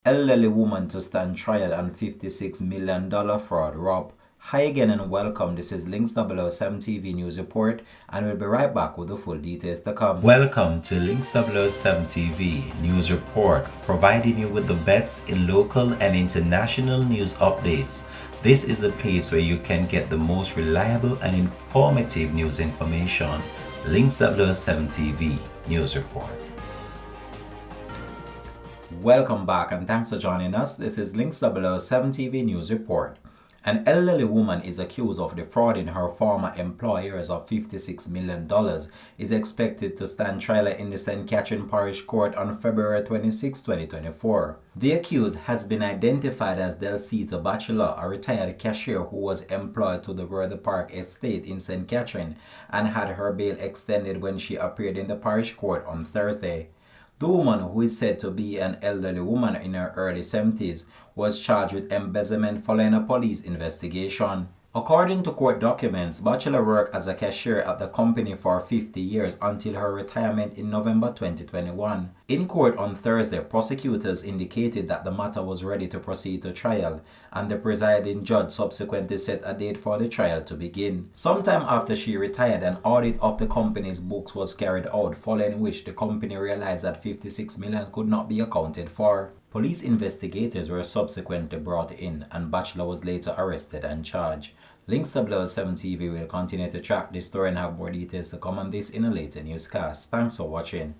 Elderly woman to stand trial on $56 million fraud rob. Hi again and welcome. This is Links 007 TV News Report, and we'll be right back with the full details to come. Welcome to Links 007 TV News Report, providing you with the best in local and international news updates. This is a place where you can get the most reliable and informative news information. Links 007 TV News Report. Welcome back and thanks for joining us. This is Links 007 TV News Report. An elderly woman is accused of defrauding her former employers of $56 million, is expected to stand trial in the St. Catherine Parish Court on February 26, 2024. The accused has been identified as Delcita Bachelor, a retired cashier who was employed to the Worthy Park estate in St. Catherine and had her bail extended when she appeared in the parish court on Thursday. The woman, who is said to be an elderly woman in her early 70s, was charged with embezzlement following a police investigation. According to court documents, Bachelor worked as a cashier at the company for 50 years until her retirement in November 2021. In court on Thursday, prosecutors indicated that the matter was ready to proceed to trial, and the presiding judge subsequently set a date for the trial to begin. Sometime after she retired, an audit of the company's books was carried out, following which the company realized that $56 million could not be accounted for. Police investigators were subsequently brought in, and Bachelor was later arrested and charged. Links 007 TV will continue to track this story and have more details to come on this in a later newscast. Thanks for watching.